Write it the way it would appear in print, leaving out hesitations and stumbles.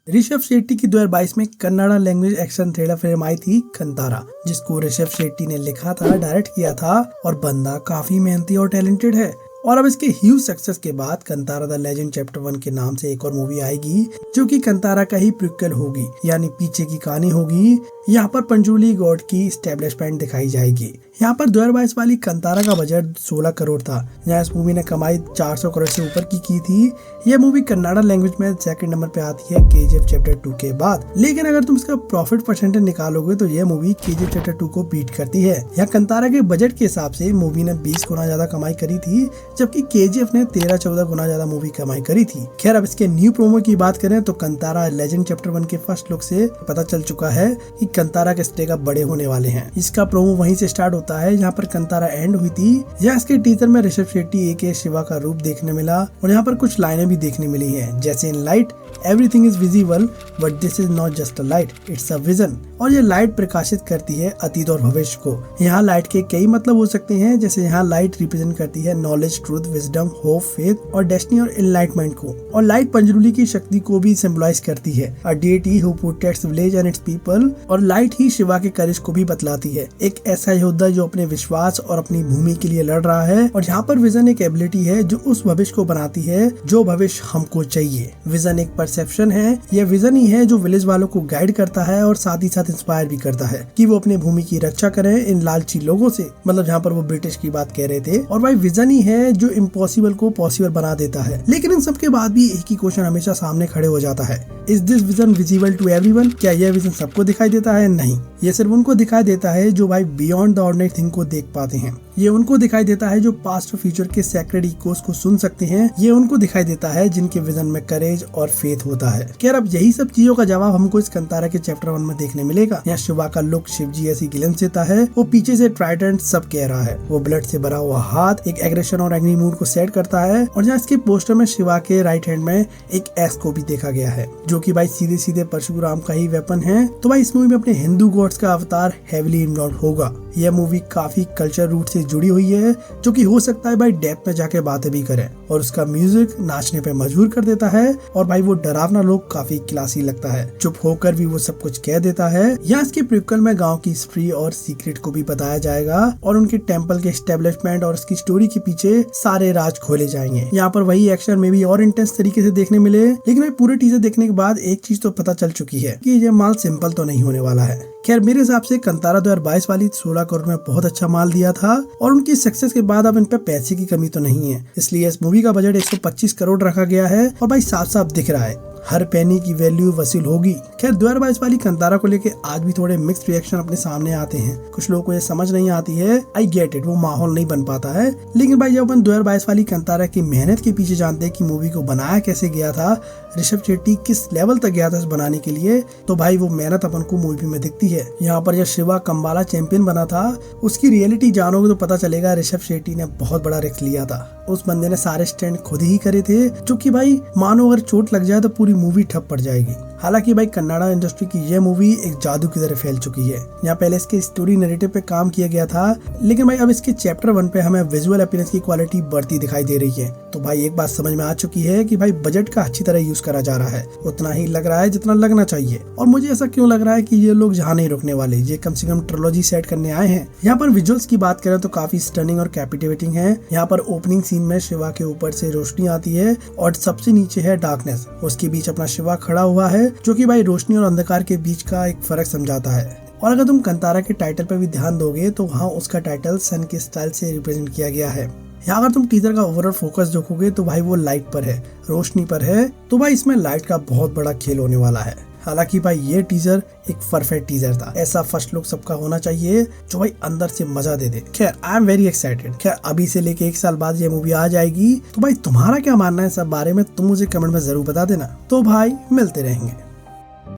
ऋषभ शेट्टी की 2022 में Kannada language action thriller film आई थी कंतारा, जिसको ऋषभ शेट्टी ने लिखा था, डायरेक्ट किया था और बंदा काफी मेहनती और टैलेंटेड है। और अब इसके ह्यूज सक्सेस के बाद कंतारा द लेजेंड चैप्टर 1 के नाम से एक और मूवी आएगी, जो कि कंतारा का ही प्रीक्वल होगी, यानी पीछे की कहानी होगी। यहाँ पर पंजुली गॉड की स्टैब्लिशमेंट दिखाई जाएगी। यहाँ पर 2022 वाली कंतारा का बजट 16 करोड़ था, जहाँ इस मूवी ने कमाई 400 करोड़ से ऊपर की थी। यह मूवी कन्नड़ा लैंग्वेज में सेकंड नंबर पे आती है केजीएफ चैप्टर 2 के बाद। लेकिन अगर तुम इसका प्रॉफिट परसेंटेज निकालोगे तो यह मूवी केजीएफ चैप्टर 2 को बीट करती है। यहाँ कंतारा के बजट के हिसाब से मूवी ने 20 गुना ज्यादा कमाई करी थी, जबकि केजीएफ ने 13-14 गुना ज्यादा मूवी कमाई करी थी। खैर, अब इसके न्यू प्रोमो की बात करें तो कंतारा लेजेंड चैप्टर 1 के फर्स्ट लुक से पता चल चुका है कि कंतारा के स्टेप बड़े होने वाले हैं। इसका प्रोमो वहीं से स्टार्ट होता है जहाँ पर कंतारा एंड हुई थी। यहाँ इसके टीजर में ऋषभ शेट्टी एके शिवा का रूप देखने मिला और यहाँ पर कुछ लाइनें भी देखने मिली हैं, जैसे in light everything is visible but this is not just a light, it's a vision. और ये लाइट प्रकाशित करती है अतीत और भविष्य को। यहाँ लाइट के कई मतलब हो सकते हैं, जैसे यहाँ लाइट रिप्रेजेंट करती है knowledge, truth, wisdom, hope, faith और डेस्टिनी और एनलाइटमेंट को। और लाइट पंजुली की शक्ति को भी सिंबलाइज करती है, a deity who protects village and its people. और लाइट ही शिवा के करेज को भी बतलाती है, एक ऐसा योद्धा जो अपने विश्वास और अपनी भूमि के लिए लड़ रहा है। और यहाँ पर विजन एक एबिलिटी है जो उस भविष्य को बनाती है जो भविष्य हमको चाहिए। विजन एक परसेप्शन है, यह विजन ही है जो विलेज वालों को गाइड करता है और साथ ही साथ इंस्पायर भी करता है कि वो अपने भूमि की रक्षा करें इन लालची लोगों से। मतलब जहाँ पर वो ब्रिटिश की बात कह रहे थे। और भाई विजन ही है जो इम्पॉसिबल को पॉसिबल बना देता है। लेकिन इन सब के बाद भी एक ही क्वेश्चन हमेशा सामने खड़े हो जाता है, is this vision visible to everyone? क्या यह विजन सबको दिखाई देता है? नहीं, ये सिर्फ उनको दिखाई देता है जो भाई बियॉन्ड द ऑर्डिनरी थिंग को देख पाते हैं। ये उनको दिखाई देता है जो पास्ट और फ्यूचर के सैक्रेड इकोस को सुन सकते हैं। ये उनको दिखाई देता है जिनके विजन में करेज और फेथ होता है। खैर, अब यही सब चीजों का जवाब हमको इस कंतारा के चैप्टर 1 में देखने मिलेगा। यहाँ शिवा का लुक शिवजी ऐसी ग्लिम्स देता है, वो पीछे से ट्राइडेंट सब कह रहा है, वो ब्लड से भरा हुआ हाथ एक एग्रेशन और एंग्री मूड को सेट करता है। और जहाँ इसके पोस्टर में शिवा के राइट हैंड में एक एस को भी देखा गया है, जो कि भाई सीधे सीधे परशुराम का ही वेपन है। तो भाई इस मूवी में अपने हिंदू गॉड्स का अवतार हेविली इन्वॉल्व होगा। यह मूवी काफी कल्चर रूट से जुड़ी हुई है, जो कि हो सकता है भाई डेप्थ में जाके बातें भी करे। और उसका म्यूजिक नाचने पे मजबूर कर देता है। और भाई वो डरावना लोग काफी क्लासी लगता है, चुप होकर भी वो सब कुछ कह देता है। यहाँ इसके प्रीक्वल में गांव की हिस्ट्री और सीक्रेट को भी बताया जाएगा और उनके टेम्पल के एस्टेब्लिशमेंट और उसकी स्टोरी के पीछे सारे राज खोले जाएंगे। यहाँ पर वही एक्शन में भी और इंटेंस तरीके से देखने मिले। लेकिन भाई पूरे टीजर देखने के बाद एक चीज तो पता चल चुकी है कि ये माल सिंपल तो नहीं होने वाला है। खैर, मेरे हिसाब से कंतारा 2022 वाली 16 करोड़ में बहुत अच्छा माल दिया था और उनकी सक्सेस के बाद अब इन पे पैसे की कमी तो नहीं है, इसलिए इस मूवी का बजट 125 करोड़ रखा गया है। और भाई साफ साफ दिख रहा है हर पेनी की वैल्यू वसूल होगी। खैर, 2022 वाली कंतारा को लेके आज भी थोड़े मिक्स्ड रिएक्शन अपने सामने आते हैं। कुछ लोगों को ये समझ नहीं आती है, आई गेट इट, वो माहौल नहीं बन पाता है। लेकिन भाई जब अपन 2022 वाली कंतारा की मेहनत के पीछे जानते हैं कि मूवी को बनाया कैसे गया था, ऋषभ शेट्टी किस लेवल तक गया था इस बनाने के लिए, तो भाई वो मेहनत अपन को मूवी में दिखती है। यहाँ पर जब शिवा कंबाला चैंपियन बना था, उसकी रियलिटी जानोगे तो पता चलेगा ऋषभ शेट्टी ने बहुत बड़ा रिस्क लिया था। उस बंदे ने सारे स्टैंड खुद ही करे थे, जो कि भाई मानो अगर चोट लग जाए तो पूरी मूवी ठप पड़ जाएगी। हालांकि भाई कन्नड़ा इंडस्ट्री की यह मूवी एक जादू की तरह फैल चुकी है। यहाँ पहले इसके स्टोरी नैरेटिव पे काम किया गया था, लेकिन भाई अब इसके चैप्टर 1 पे हमें विजुअल अपीयरेंस की क्वालिटी बढ़ती दिखाई दे रही है। तो भाई एक बात समझ में आ चुकी है कि भाई बजट का अच्छी तरह यूज करा जा रहा है, उतना ही लग रहा है जितना लगना चाहिए। और मुझे ऐसा क्यों लग रहा है कि ये लोग जहाँ नहीं रुकने वाले, ये कम से कम ट्रिलॉजी सेट करने आए हैं। यहाँ पर विजुअल्स की बात करें तो काफी स्टनिंग और कैप्टिवेटिंग है। यहाँ पर ओपनिंग सीन में शिवा के ऊपर से रोशनी आती है और सबसे नीचे है डार्कनेस, उसके बीच अपना शिवा खड़ा हुआ है, जो कि भाई रोशनी और अंधकार के बीच का एक फर्क समझाता है। और अगर तुम कंतारा के टाइटल पर भी ध्यान दोगे तो वहाँ उसका टाइटल सन के स्टाइल से रिप्रेजेंट किया गया है। यहाँ अगर तुम टीजर का ओवरऑल फोकस देखोगे तो भाई वो लाइट पर है, रोशनी पर है। तो भाई इसमें लाइट का बहुत बड़ा खेल होने वाला है। हालांकि भाई ये टीजर एक परफेक्ट टीजर था, ऐसा फर्स्ट लुक सबका होना चाहिए जो भाई अंदर से मजा दे दे। खैर, आई एम वेरी एक्साइटेड। खैर, अभी से लेके 1 साल बाद ये मूवी आ जाएगी। तो भाई तुम्हारा क्या मानना है सब बारे में, तुम मुझे कमेंट में जरूर बता देना। तो भाई मिलते रहेंगे।